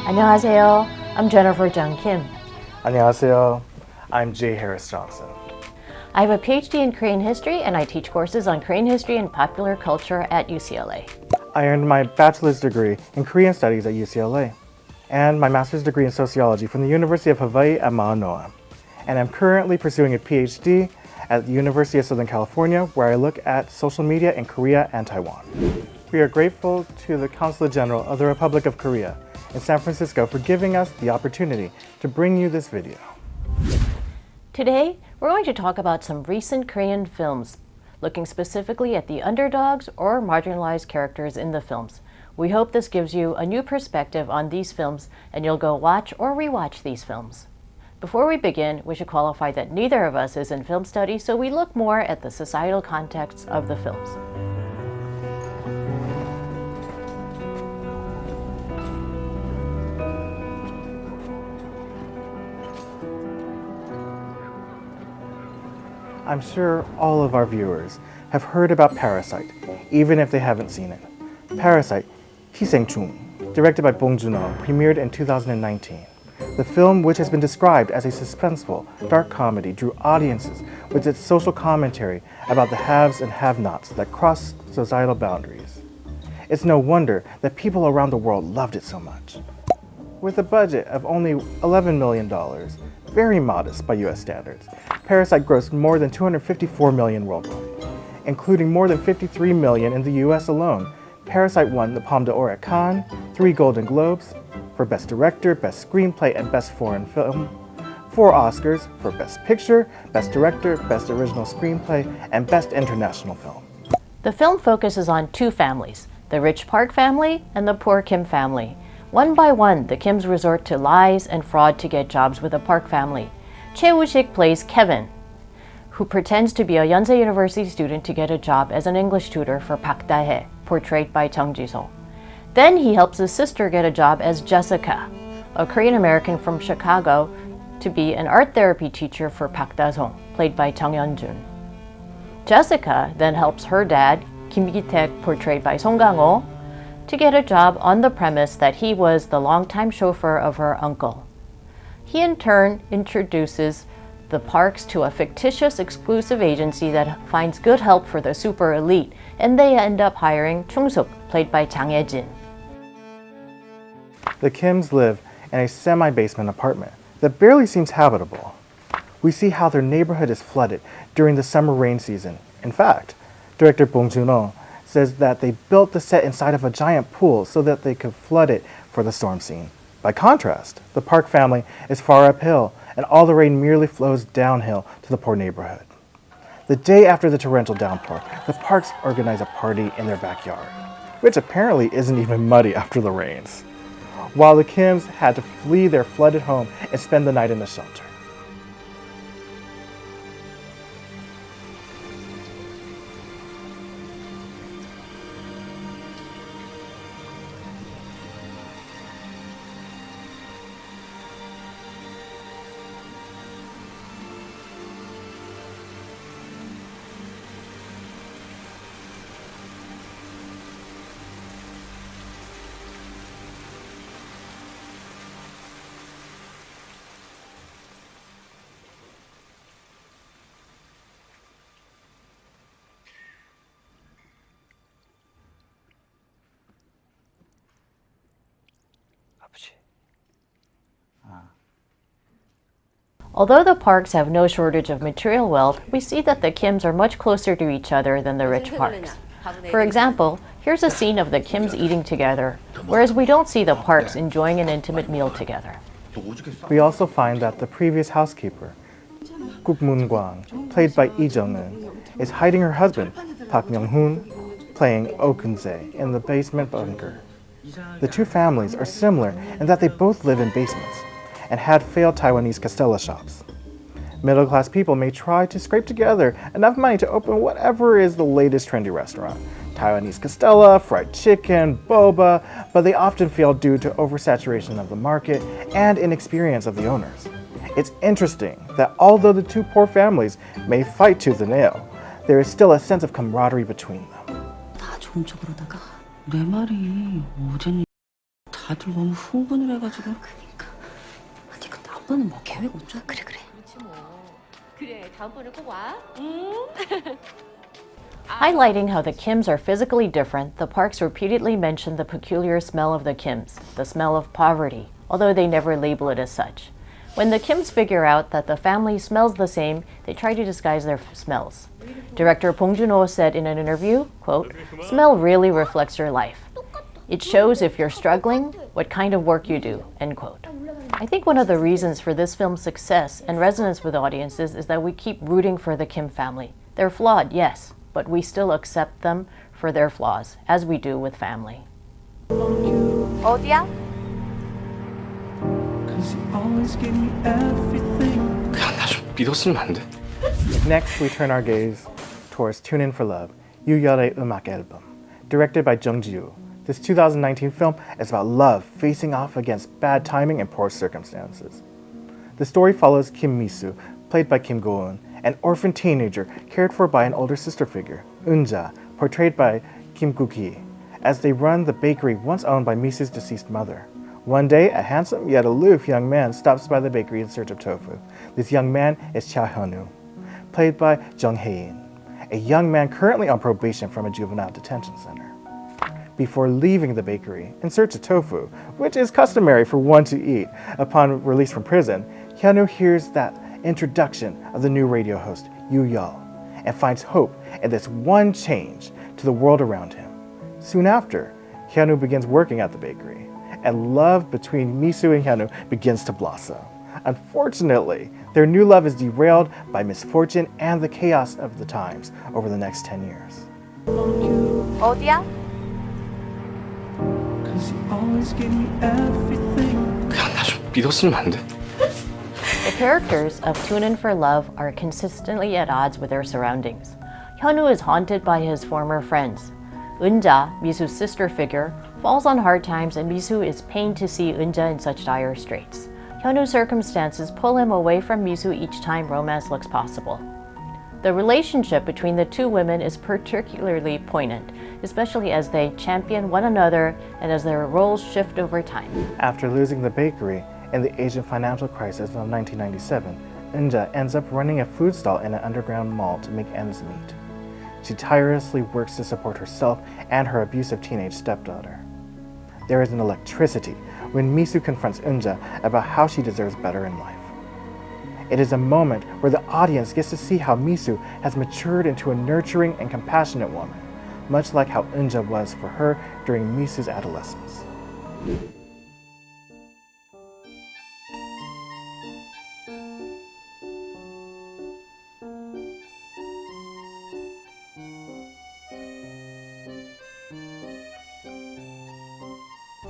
안녕하세요. I'm Jenifer Jung Kim. 안녕하세요. I'm J. Harris Johnson. I have a PhD in Korean history and I teach courses on Korean history and popular culture at UCLA. I earned my bachelor's degree in Korean studies at UCLA and my master's degree in sociology from the University of Hawaii at Manoa. And I'm currently pursuing a PhD at the University of Southern California, where I look at social media in Korea and Taiwan. We are grateful to the Consulate General of the Republic of Korea in San Francisco for giving us the opportunity to bring you this video. Today, we're going to talk about some recent Korean films, looking specifically at the underdogs or marginalized characters in the films. We hope this gives you a new perspective on these films and you'll go watch or rewatch these films. Before we begin, we should qualify that neither of us is in film studies, so we look more at the societal context of the films. I'm sure all of our viewers have heard about Parasite, even if they haven't seen it. Parasite, 기생충, directed by Bong Joon-ho, premiered in 2019. The film, which has been described as a suspenseful, dark comedy, drew audiences with its social commentary about the haves and have-nots that cross societal boundaries. It's no wonder that people around the world loved it so much. With a budget of only $11 million, very modest by US standards, Parasite grossed more than $254 million worldwide, including more than $53 million in the US alone. Parasite won the Palme d'Or at Cannes, 3 Golden Globes for Best Director, Best Screenplay, and Best Foreign Film, 4 Oscars for Best Picture, Best Director, Best Original Screenplay, and Best International Film. The film focuses on two families, the rich Park family and the poor Kim family. One by one, the Kims resort to lies and fraud to get jobs with the Park family. Choi Woo-sik plays Kevin, who pretends to be a Yonsei University student to get a job as an English tutor for Park Da-hye, portrayed by Chung Ji-so. Then he helps his sister get a job as Jessica, a Korean American from Chicago, to be an art therapy teacher for Park Da-sung, played by Chung Yeon-jun. Jessica then helps her dad, Kim Gi-taek, portrayed by Song Kang-ho, to get a job on the premise that he was the longtime chauffeur of her uncle. He in turn introduces the Parks to a fictitious exclusive agency that finds good help for the super elite, and they end up hiring Chung-suk, played by Jang Hae-jin. The Kims live in a semi-basement apartment that barely seems habitable. We see how their neighborhood is flooded during the summer rain season. In fact, director Bong Joon-ho says that they built the set inside of a giant pool so that they could flood it for the storm scene. By contrast, the Park family is far uphill, and all the rain merely flows downhill to the poor neighborhood. The day after the torrential downpour, the Parks organize a party in their backyard, which apparently isn't even muddy after the rains, while the Kims had to flee their flooded home and spend the night in a shelter. Although the Parks have no shortage of material wealth, we see that the Kims are much closer to each other than the rich Parks. For example, here's a scene of the Kims eating together, whereas we don't see the Parks enjoying an intimate meal together. We also find that the previous housekeeper, Guk Moon-kwang, played by Lee Jung-eun, is hiding her husband, Park Myung-hoon, playing Oh Kun-se, in the basement bunker. The two families are similar in that they both live in basements and had failed Taiwanese castella shops. Middle-class people may try to scrape together enough money to open whatever is the latest trendy restaurant. Taiwanese castella, fried chicken, boba, but they often fail due to oversaturation of the market and inexperience of the owners. It's interesting that although the two poor families may fight tooth and nail, there is still a sense of camaraderie between them. 다 좋은 척을 하다가 내 말이 어제는 다 다들 너무 흥분을 해가지고. 그러니까. 아니 근데 아빠는 뭐 계획 없죠? 그래. 그렇지 뭐. 그래 다음번에 꼭 와. Highlighting how the Kims are physically different, the parks repeatedly mention the peculiar smell of the Kims, the smell of poverty, although they never label it as such. When the Kims figure out that the family smells the same, they try to disguise their smells. Director Bong Joon-ho said in an interview, quote, "Smell really reflects your life. It shows if you're struggling, what kind of work you do," end quote. I think one of the reasons for this film's success and resonance with audiences is that we keep rooting for the Kim family. They're flawed, yes, but we still accept them for their flaws, as we do with family. 어디야? 그냥 나 좀 믿었으면 안 돼? Next, we turn our gaze towards Tune In for Love, 유열의 음악 앨범. Directed by Jung Je-Kyoon, this 2019 film is about love facing off against bad timing and poor circumstances. The story follows Kim Mi-soo, played by Kim Go-eun, an orphan teenager cared for by an older sister figure, Eun-ja, portrayed by Kim Guk-hee, as they run the bakery once owned by Mi-soo's deceased mother. One day, a handsome yet aloof young man stops by the bakery in search of tofu. This young man is Cha Hyun-woo, played by Jung Hae-in, a young man currently on probation from a juvenile detention center. Before leaving the bakery in search of tofu, which is customary for one to eat upon release from prison, Hyun-woo hears that introduction of the new radio host, Yoo Yeol, and finds hope in this one change to the world around him. Soon after, Hyun-woo begins working at the bakery, and love between Mi-soo and Hyun-woo begins to blossom. Unfortunately, their new love is derailed by misfortune and the chaos of the times over the next 10 years. 어디야? 그냥 나 좀 믿었으면 안 돼? The characters of Tune In for Love are consistently at odds with their surroundings. Hyun-woo is haunted by his former friends. Eun-ja, Mi-soo's sister figure, falls on hard times, and Mi-soo is pained to see Eun-ja in such dire straits. Hyun-woo's circumstances pull him away from Mi-soo each time romance looks possible. The relationship between the two women is particularly poignant, especially as they champion one another and as their roles shift over time. After losing the bakery in the Asian financial crisis of 1997, Eun-ja ends up running a food stall in an underground mall to make ends meet. She tirelessly works to support herself and her abusive teenage stepdaughter. There is an electricity when Mi-soo confronts Eun-ja about how she deserves better in life. It is a moment where the audience gets to see how Mi-soo has matured into a nurturing and compassionate woman, much like how Eun-ja was for her during Mi-soo's adolescence.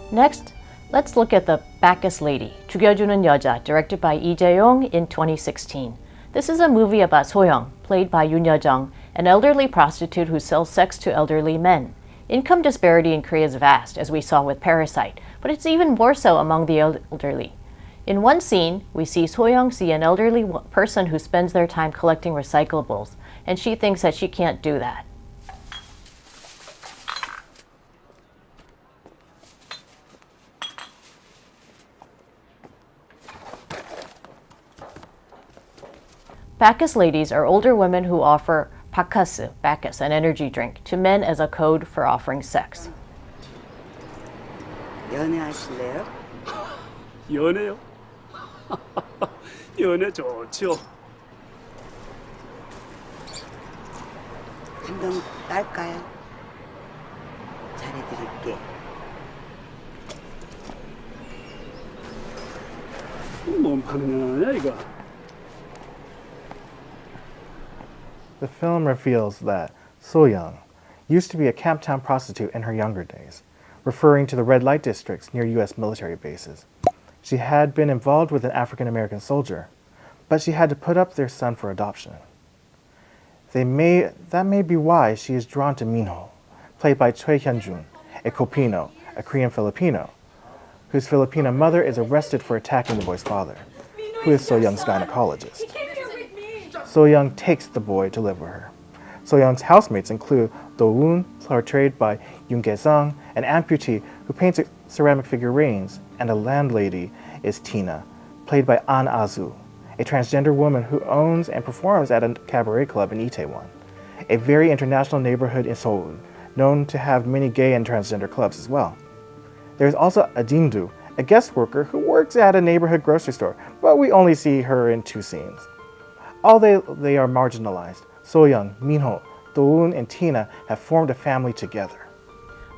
Next, let's look at The Bacchus Lady, 죽여주는 여자, directed by Lee Jae-yong in 2016. This is a movie about So-young, played by Yoon Je-Kyoon, an elderly prostitute who sells sex to elderly men. Income disparity in Korea is vast, as we saw with Parasite, but it's even more so among the elderly. In one scene, we see So-young see an elderly person who spends their time collecting recyclables, and she thinks that she can't do that. Bacchus ladies are older women who offer Bacchus, an energy drink, to men as a code for offering sex. 연애하실래요? 연애요? 연애 좋죠. 한 번 딸까요? 잘해드릴게. 몸 파는 년 아니야 이거? The film reveals that So-young used to be a Camptown prostitute in her younger days, referring to the red light districts near U.S. military bases. She had been involved with an African-American soldier, but she had to put up their son for adoption. That may be why she is drawn to Min-ho, played by Choi Hyun-jun, a Filipino, a Korean Filipino, whose Filipino mother is arrested for attacking the boy's father, who is So-young's gynecologist. So-young takes the boy to live with her. So-young's housemates include Do-woon, portrayed by Yoon Je-sung, an amputee who paints ceramic figurines, and a landlady is Tina, played by An Azu, a transgender woman who owns and performs at a cabaret club in Itaewon, a very international neighborhood in Seoul, known to have many gay and transgender clubs as well. There's also Adindu, a guest worker who works at a neighborhood grocery store, but we only see her in 2 scenes. Although they are marginalized, So-young, Minho, Do-eun, and Tina have formed a family together.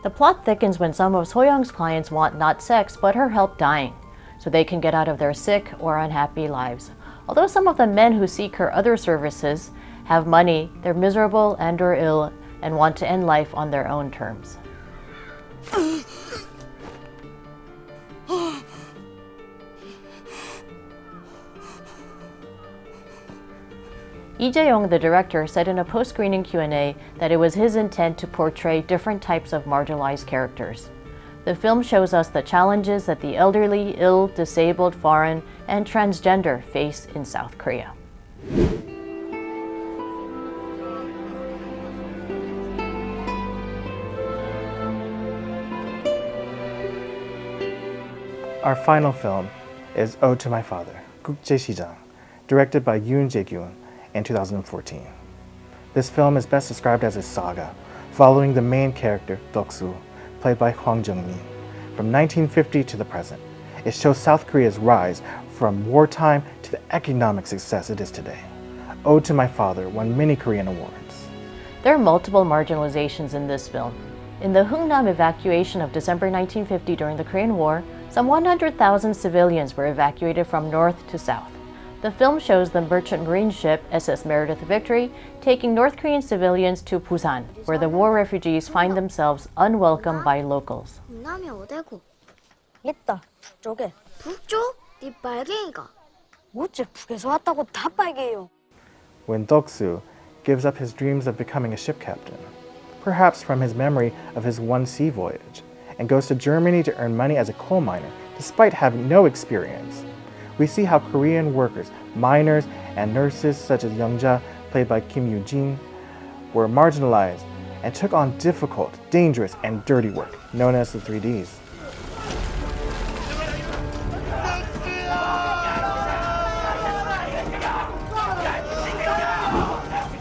The plot thickens when some of So-young's clients want not sex, but her help dying, so they can get out of their sick or unhappy lives. Although some of the men who seek her other services have money, they're miserable and or ill and want to end life on their own terms. Lee Jae-young, the director, said in a post-screening Q&A that it was his intent to portray different types of marginalized characters. The film shows us the challenges that the elderly, ill, disabled, foreign, and transgender face in South Korea. Our final film is Ode to My Father, 국제시장, directed by Yoon Je-Kyoon in 2014. This film is best described as a saga, following the main character, Deok-soo, played by Hwang Jung-min, from 1950 to the present. It shows South Korea's rise from wartime to the economic success it is today. Ode to My Father won many Korean awards. There are multiple marginalizations in this film. In the Hungnam evacuation of December 1950 during the Korean War, some 100,000 civilians were evacuated from north to south. The film shows the merchant marine ship SS Meredith Victory taking North Korean civilians to Busan, where the war refugees find themselves unwelcome by locals. 남이 어디고? 있다, 북쪽에. 북쪽? 네 빨갱이가. 어째 북에서 왔다고 다 빨개요. When Deok-soo gives up his dreams of becoming a ship captain, perhaps from his memory of his one sea voyage, and goes to Germany to earn money as a coal miner, despite having no experience. We see how Korean workers, miners, and nurses such as Young-ja, played by Kim Yoo-jin, were marginalized and took on difficult, dangerous, and dirty work, known as the 3Ds.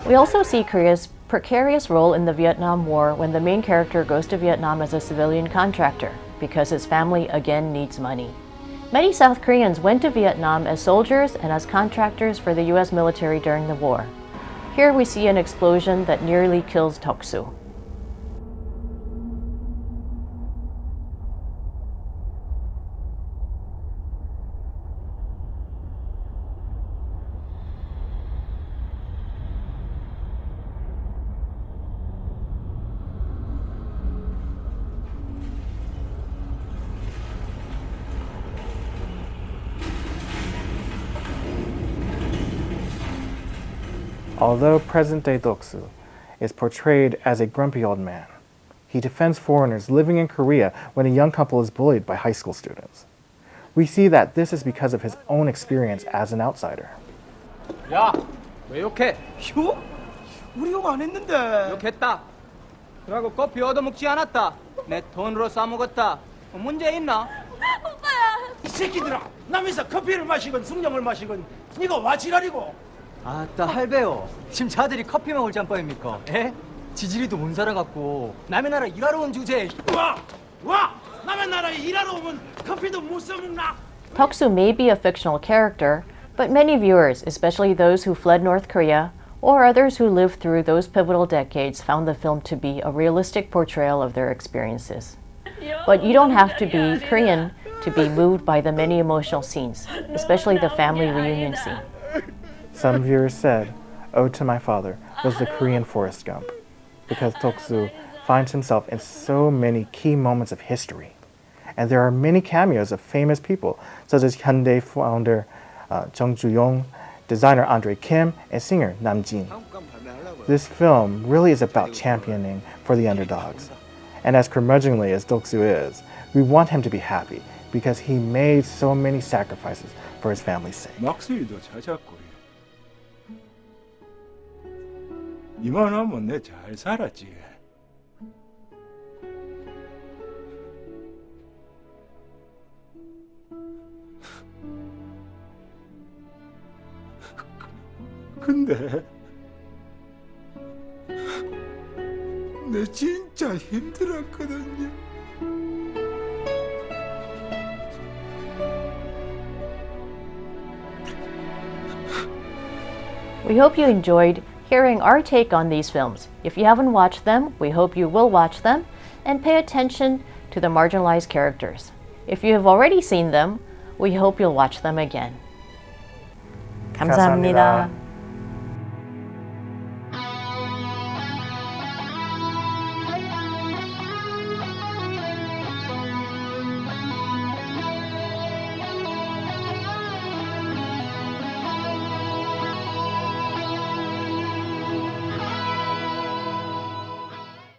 We also see Korea's precarious role in the Vietnam War when the main character goes to Vietnam as a civilian contractor because his family again needs money. Many South Koreans went to Vietnam as soldiers and as contractors for the US military during the war. Here we see an explosion that nearly kills Deok-soo. Although present-day Deok-soo is portrayed as a grumpy old man, he defends foreigners living in Korea when a young couple is bullied by high school students. We see that this is because of his own experience as an outsider. 야, 왜 욕해? 욕? 우리 욕 안 했는데. 욕했다. 그러고 커피 얻어먹지 않았다. 내 돈으로 싸먹었다. 문제 있나? 이 새끼들아, 남에서 커피를 마시건 숭늉을 마시건 이거 와 지랄이고. 아따 할배요. 지금 자들이 커피 먹을 짬밥입니까? 에? 지지리도 못 살아갖고 남의 나라 일하러 온 주제에 와! 남의 나라에 일하러 오면 커피도 못 써먹나? Deok-soo may be a fictional character, but many viewers, especially those who fled North Korea or others who lived through those pivotal decades, found the film to be a realistic portrayal of their experiences. But you don't have to be Korean to be moved by the many emotional scenes, especially the family reunion scene. Some viewers said Ode to My Father was the Korean Forrest Gump, because Deok-soo finds himself in so many key moments of history. And there are many cameos of famous people, such as Hyundai founder Jung Ju-yong, designer Andre Kim, and singer Nam Jin. This film really is about championing for the underdogs. And as curmudgeonly as Deok-soo is, we want him to be happy because he made so many sacrifices for his family's sake. 막수이도 자작고 이만하면 내 잘 살았지. 힘든데. 내 진짜 힘들었거든요. We hope you enjoyed hearing our take on these films. If you haven't watched them, we hope you will watch them and pay attention to the marginalized characters. If you have already seen them, we hope you'll watch them again. 감사합니다.